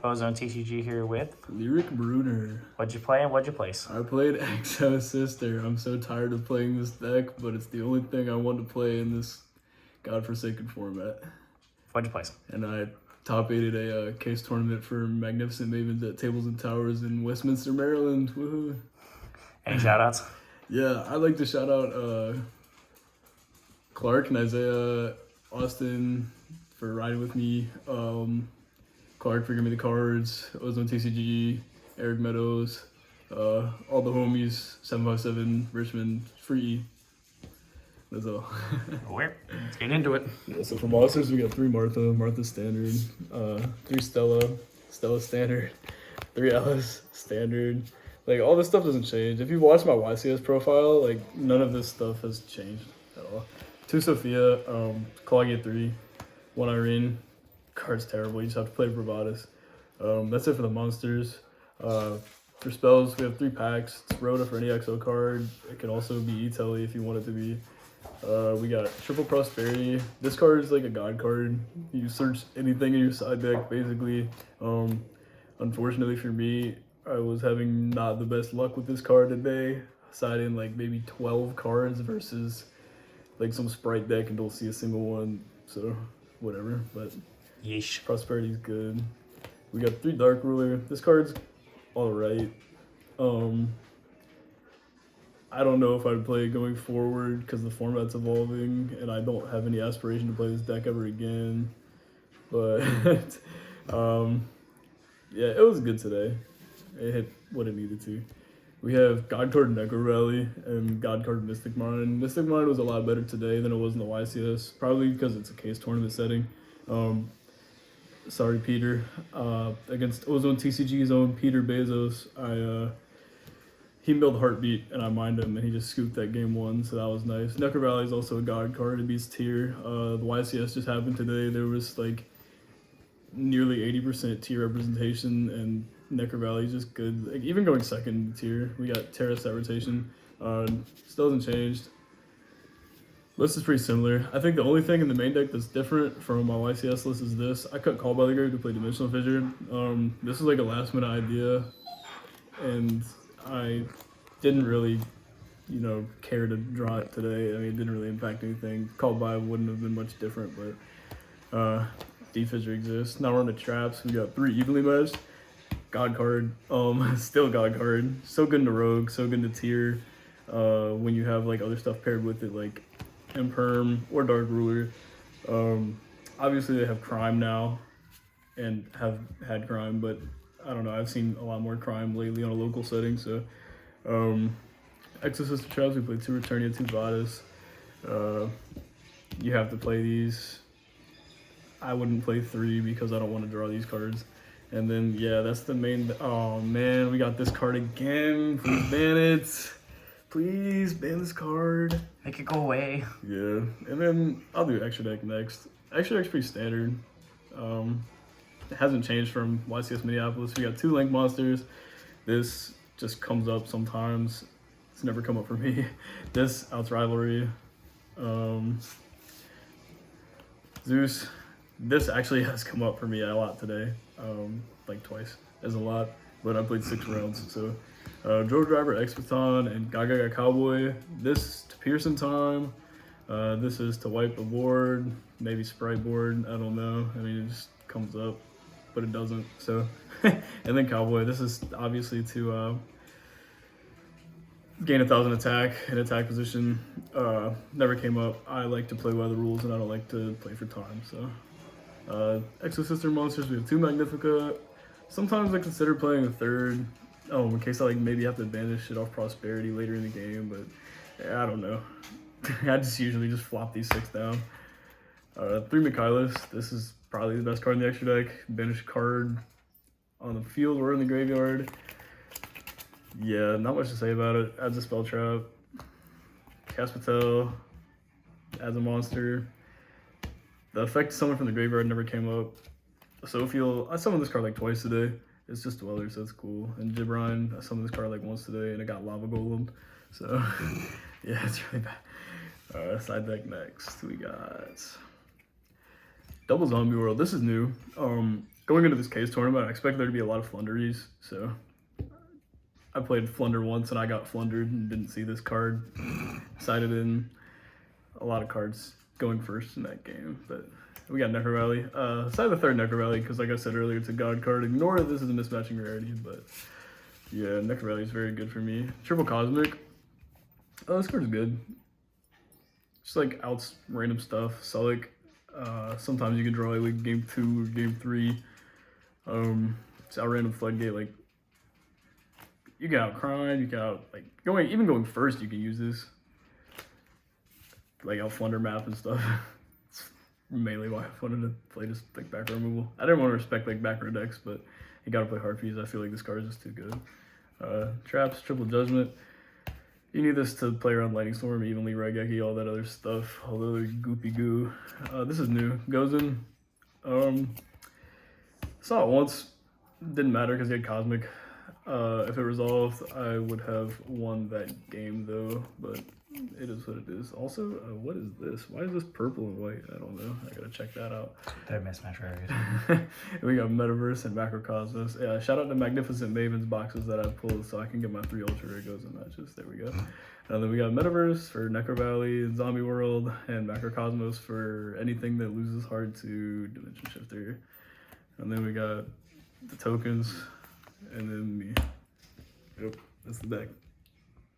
OzoneTCG here with Lyric Bruner. What'd you play and what'd you place? I played Exosister. I'm so tired of playing this deck, but it's the only thing I want to play in this godforsaken format. What'd you place? And I top-aided a case tournament for Magnificent Mavens at Tables and Towers in Westminster, Maryland. Woohoo! Any shoutouts? Yeah, I'd like to shout out Clark and Isaiah Austin for riding with me. Clark for giving me the cards, OzoneTCG, Eric Meadows, all the homies, 757, Richmond, free. That's all. Let's get into it. Yeah, so for monsters, we got 3 Martha standard, 3 Stella standard, 3 Alice standard. Like, all this stuff doesn't change. If you watch my YCS profile, like, none of this stuff has changed at all. 2 Sophia, Cloggy at 3, 1 Irene. Card's terrible. You just have to play Bravadus. That's it for the monsters. For spells, we have 3 packs. It's Rhoda for any EXO card. It can also be E-Telly if you want it to be. We got Triple Prosperity. This card is like a god card. You search anything in your side deck, basically. Unfortunately for me, I was having not the best luck with this card today. Siding like maybe 12 cards versus like some Sprite deck and don't see a single one. So, whatever. But yeesh. Prosperity's good. We got 3 Dark Ruler. This card's alright. I don't know if I'd play it going forward because the format's evolving and I don't have any aspiration to play this deck ever again. But yeah, it was good today. It hit what it needed to. We have God Card Necro Rally and God Card Mystic Mind. Mystic Mind was a lot better today than it was in the YCS, probably because it's a case tournament setting. Sorry, Peter. Against OzoneTCG's own Peter Bezos, he milled Heartbeat and I mined him and he just scooped that game 1, so that was nice. Necro Rally is also a god card. It beats tier. The YCS just happened today. There was like nearly 80% tier representation and Necro Rally is just good. Like, even going second tier, we got Terrace at rotation. Still hasn't changed. List is pretty similar. I think the only thing in the main deck that's different from my YCS list is this. I cut Call by the Grave to play Dimensional Fissure. This is like a last minute idea and I didn't really, care to draw it today. I mean, it didn't really impact anything. Called by wouldn't have been much different, but D-Fissure exists. Now we're on the traps. We got 3 evenly matched. God card. Still God card. So good into Rogue, so good into tier. When you have like other stuff paired with it, like Imperm or Dark Ruler. Obviously they have Crime now and have had Crime, but I don't know, I've seen a lot more Crime lately on a local setting, so Exosister traps, we played 2 Returnia, 2 Vadis. You have to play these. I wouldn't play 3 because I don't want to draw these cards. And then yeah, that's the main. Oh man, we got this card again. Please ban it. Please ban this card. Make it go away. Yeah, and then I'll do Extra Deck next. Extra Deck's pretty standard. It hasn't changed from YCS Minneapolis. We got 2 Link monsters. This just comes up sometimes. It's never come up for me. This outs Rivalry. Zeus. This actually has come up for me a lot today. Like twice. As a lot. But I played 6 rounds. So Drove Driver, X-Baton, and Gaga Cowboy. This to Pearson time. This is to wipe a board. Maybe Sprite board. I don't know. I mean, it just comes up. But it doesn't, so. And then Cowboy, this is obviously to gain 1,000 attack in attack position. Never came up. I like to play by the rules and I don't like to play for time, so. Exosister monsters, we have 2 Magnifica. Sometimes I consider playing a 3rd, in case I like maybe have to banish it off Prosperity later in the game, but yeah, I don't know. I just usually just flop these 6 down. 3 Michaelis, this is probably the best card in the extra deck. Banish card on the field or in the graveyard. Yeah, not much to say about it. Adds a spell trap. Caspatel adds a monster. The effect summon from the graveyard never came up. Sophiel, I summoned this card like twice today. It's just Dweller, so it's cool. And Gibran, I summoned this card like once today and it got Lava Golem. So yeah, it's really bad. Side deck next. We got Double Zombie World. This is new. Go going into this case tournament, I expect there to be a lot of flunderies. So I played Flunder once and I got flundered and didn't see this card. Sided in a lot of cards going first in that game, but we got Necro Valley. Side the third Necro Valley because, like I said earlier, it's a god card. Ignore that this is a mismatching rarity, but yeah, Necro Valley is very good for me. Triple Cosmic. Oh, this card's good. Just like outs random stuff. So like sometimes you can draw like game 2 or game 3. It's out random floodgate. Like you can out crime, you can out like going first. You can use this like out flunder map and stuff. It's mainly why I wanted to play just like back row removal. I didn't want to respect like back row decks, but you gotta play Harpies. I feel like this card is just too good. Traps, Triple Judgment. You need this to play around Lightning Storm, evenly Raigeki, all that other stuff. Although goopy goo. This is new. Gozen. Saw it once. Didn't matter because he had Cosmic. If it resolved, I would have won that game though, but it is what it is. Also, what is this? Why is this purple and white? I don't know. I gotta check that out. They're mismatch rarities. We got Metaverse and Macrocosmos. Yeah, shout out to Magnificent Maven's boxes that I pulled so I can get my 3 Ultra Rare Gozen matches. There we go. And then we got Metaverse for Necro Valley, Zombie World, and Macrocosmos for anything that loses hard to Dimension Shifter. And then we got the tokens, and then me. Yep, that's the deck.